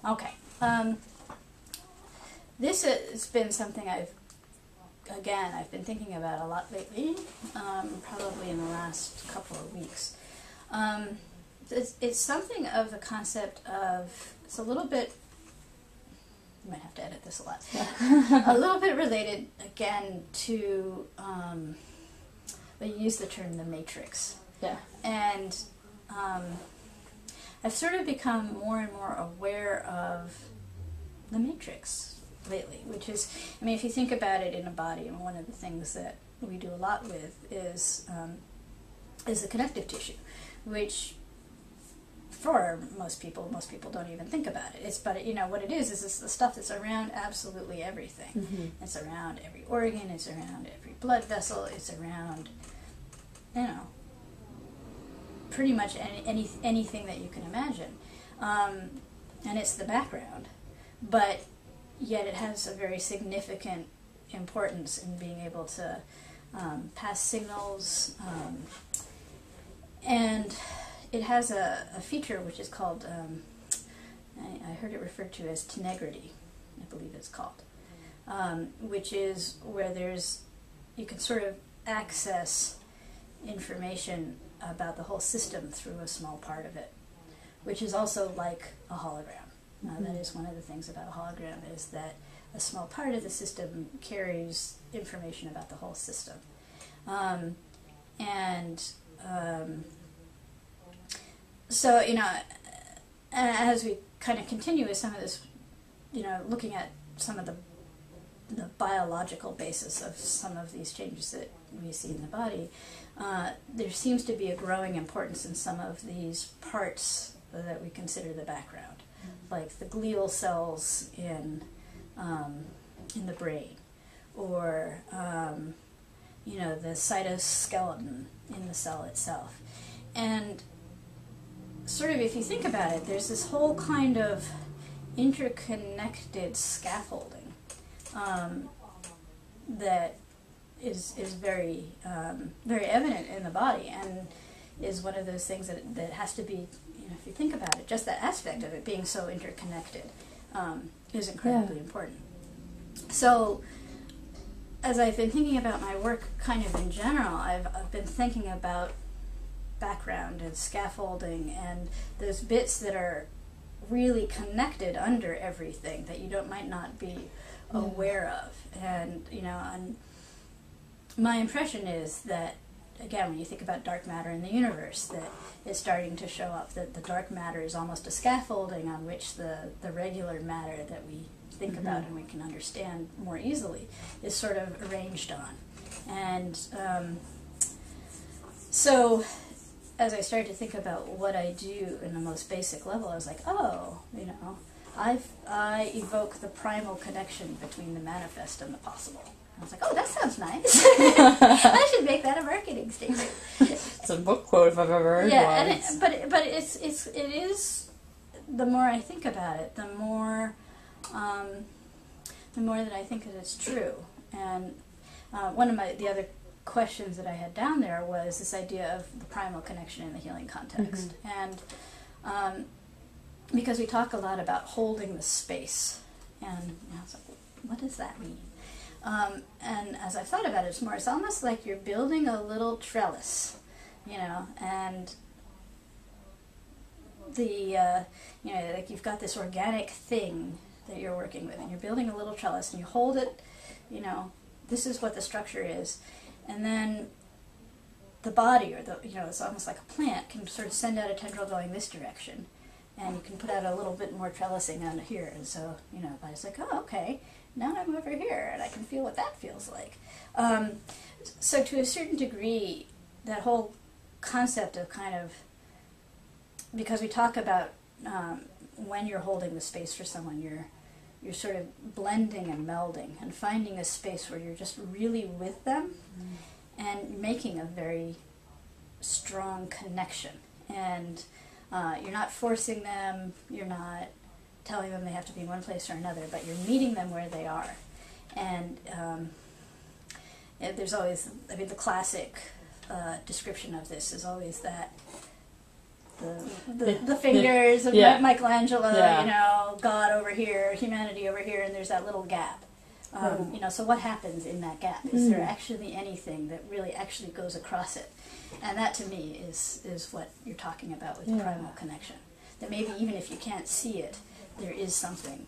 Okay. This has been something I've been thinking about a lot lately, probably in the last couple of weeks. It's something of the concept of, it's a little bit, you might have to edit this a lot, a little bit related, again, to, they use the term the matrix. Yeah. And I've sort of become more and more aware of the matrix lately, which is, I mean, if you think about it in a body, and one of the things that we do a lot with is the connective tissue, which for most people don't even think about it. But you know what it is it's the stuff that's around absolutely everything. Mm-hmm. It's around every organ, it's around every blood vessel, it's around, you know, pretty much anything that you can imagine. And it's the background, but yet it has a very significant importance in being able to pass signals, and it has a feature which is called, I heard it referred to as tenegrity, I believe it's called, which is where you can sort of access information about the whole system through a small part of it, which is also like a hologram. That is one of the things about a hologram, is that a small part of the system carries information about the whole system. So, you know, as we kind of continue with some of this, you know, looking at some of the biological basis of some of these changes that we see in the body, there seems to be a growing importance in some of these parts that we consider the background, like the glial cells in the brain, or you know, the cytoskeleton in the cell itself. And sort of, if you think about it, there's this whole kind of interconnected scaffolding that is very very evident in the body, and is one of those things that has to be, you know, if you think about it, just that aspect of it being so interconnected is incredibly important. So, as I've been thinking about my work kind of in general, I've been thinking about background and scaffolding and those bits that are really connected under everything that you might not be aware of. And, you know, and my impression is that, again, when you think about dark matter in the universe, that it's starting to show up that the dark matter is almost a scaffolding on which the regular matter that we think about and we can understand more easily is sort of arranged on. And so as I started to think about what I do in the most basic level, I was like, oh, you know, I evoke the primal connection between the manifest and the possible. I was like, oh, that sounds nice. I should make that a marketing statement. It's a book quote if I've ever heard one. But it is. The more I think about it, the more that I think that it's true. And one of the other questions that I had down there was this idea of the primal connection in the healing context, and because we talk a lot about holding the space, and you know, I was like, what does that mean? And as I've thought about it, it's almost like you're building a little trellis, you know, and you know, like you've got this organic thing that you're working with, and you're building a little trellis, and you hold it, you know, this is what the structure is, and then the body, or you know, it's almost like a plant, can sort of send out a tendril going this direction, and you can put out a little bit more trellising on here, and so, you know, it's like, oh, okay, now I'm over here, and I can feel what that feels like. So to a certain degree, that whole concept of kind of, because we talk about when you're holding the space for someone, you're sort of blending and melding and finding a space where you're just really with them and making a very strong connection. And you're not forcing them, you're not telling them they have to be in one place or another, but you're meeting them where they are. And there's always, I mean, the classic description of this is always that the fingers of Yeah. Michelangelo, Yeah. you know, God over here, humanity over here, and there's that little gap. You know, so what happens in that gap? Is there actually anything that really actually goes across it? And that, to me, is what you're talking about with the primal connection. That maybe even if you can't see it, there is something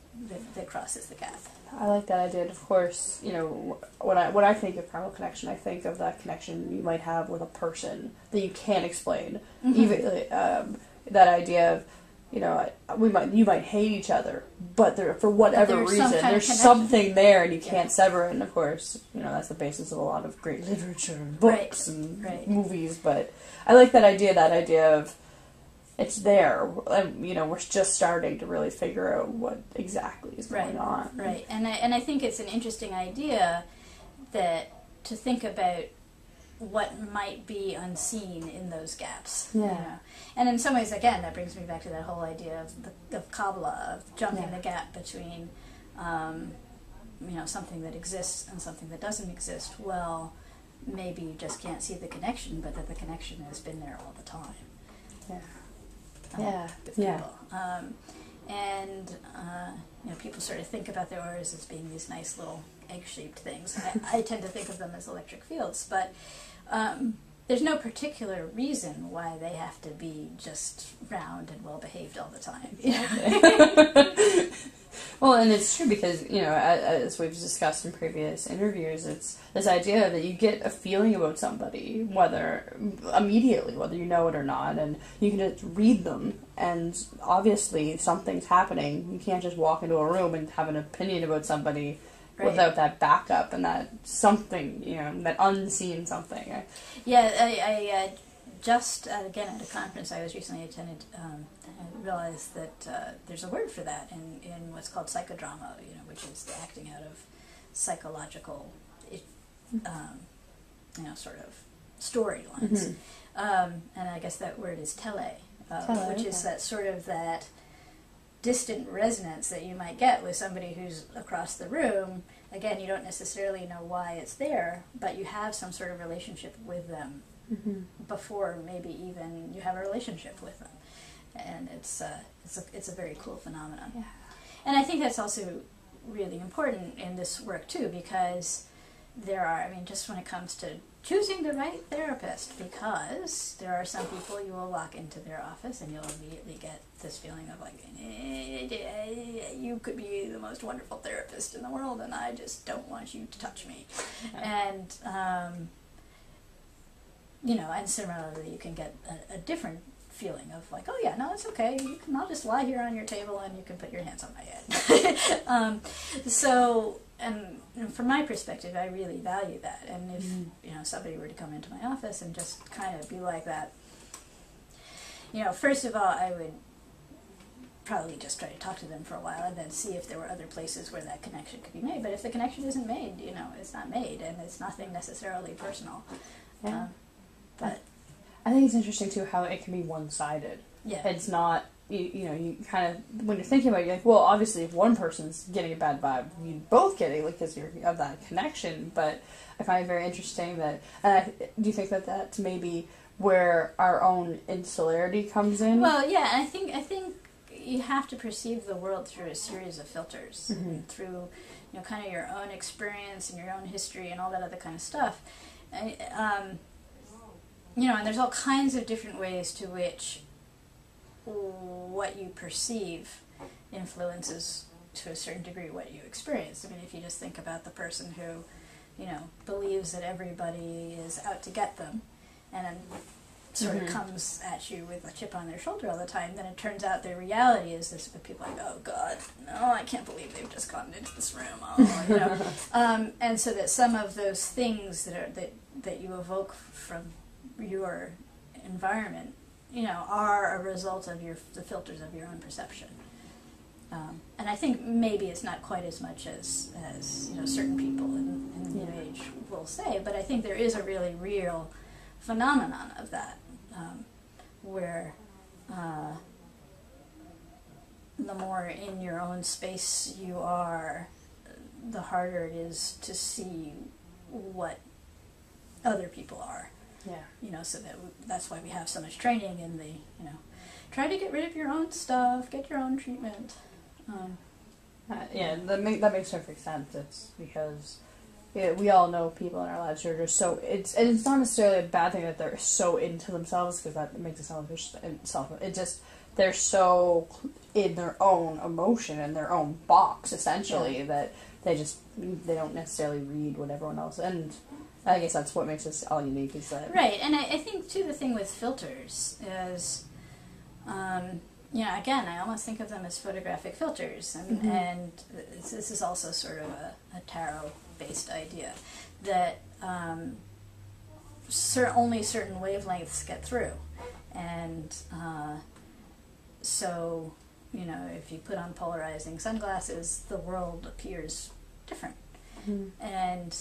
that crosses the gap. I like that idea. And of course, you know, when I think of primal connection, I think of that connection you might have with a person that you can't explain. Even that idea of, you know, you might hate each other, but for whatever reason, there's something there, and you can't sever it. And of course, you know, that's the basis of a lot of great literature and books and movies. But I like that idea of it's there, and you know, we're just starting to really figure out what exactly is going on. Right, and I think it's an interesting idea that to think about what might be unseen in those gaps. Yeah. You know? And in some ways, again, that brings me back to that whole idea of Kabbalah, of jumping the gap between, you know, something that exists and something that doesn't exist. Well, maybe you just can't see the connection, but that the connection has been there all the time. With people. And you know, people sort of think about their auras as being these nice little egg-shaped things. I tend to think of them as electric fields, but there's no particular reason why they have to be just round and well-behaved all the time. Well, and it's true because, you know, as we've discussed in previous interviews, it's this idea that you get a feeling about somebody, whether immediately, whether you know it or not, and you can just read them, and obviously something's happening. You can't just walk into a room and have an opinion about somebody without that backup and that something, you know, that unseen something. Yeah, I just, again, at a conference I was recently attended, I realized that there's a word for that in what's called psychodrama, you know, which is the acting out of psychological, you know, sort of storylines. And I guess that word is tele, which is that sort of that distant resonance that you might get with somebody who's across the room. Again, you don't necessarily know why it's there, but you have some sort of relationship with them before maybe even you have a relationship with them. And it's a very cool phenomenon. Yeah. And I think that's also really important in this work too, because there are, I mean, just when it comes to choosing the right therapist, because there are some people you will walk into their office and you'll immediately get this feeling of like, you could be the most wonderful therapist in the world and I just don't want you to touch me. And, you know, and similarly you can get a different feeling of like, oh yeah, no, it's okay. I'll just lie here on your table and you can put your hands on my head. So, and from my perspective, I really value that. And if you know, somebody were to come into my office and just kind of be like that, you know, first of all, I would probably just try to talk to them for a while and then see if there were other places where that connection could be made. But if the connection isn't made, you know, it's not made, and it's nothing necessarily personal. Yeah. But I think it's interesting too how it can be one-sided. Yeah. It's not, you know, you kind of, when you're thinking about it, you're like, well, obviously if one person's getting a bad vibe, you both get it, like, because you have that connection. But I find it very interesting that, do you think that that's maybe where our own insularity comes in? Well, yeah, I think you have to perceive the world through a series of filters, through, you know, kind of your own experience and your own history and all that other kind of stuff. You know, and there's all kinds of different ways to which what you perceive influences, to a certain degree, what you experience. I mean, if you just think about the person who, you know, believes that everybody is out to get them, and then sort of comes at you with a chip on their shoulder all the time, then it turns out their reality is this, but people are like, oh God, no, I can't believe they've just gotten into this room, oh, you know. And so that some of those things that you evoke from your environment, you know, are a result of the filters of your own perception. And I think maybe it's not quite as much as you know, certain people in the New Age will say, but I think there is a really real phenomenon of that, where the more in your own space you are, the harder it is to see what other people are. Yeah. You know, so that's why we have so much training in the, you know, try to get rid of your own stuff, get your own treatment. Yeah, that makes perfect sense. It's because we all know people in our lives who are just so, it's not necessarily a bad thing that they're so into themselves, because that makes it selfish. It just, they're so in their own emotion and their own box, essentially, that they don't necessarily read what everyone else, and I guess that's what makes us all unique, is that... Right, and I think, too, the thing with filters is, you know, again, I almost think of them as photographic filters, and this is also sort of a tarot-based idea, that only certain wavelengths get through, and so, you know, if you put on polarizing sunglasses, the world appears different. And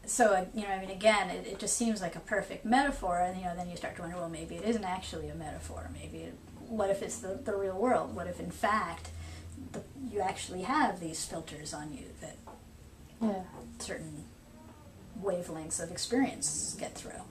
so, you know, I mean, again, it just seems like a perfect metaphor, and, you know, then you start to wonder, well, maybe it isn't actually a metaphor. What if it's the real world? What if, in fact, you actually have these filters on you that certain wavelengths of experience get through?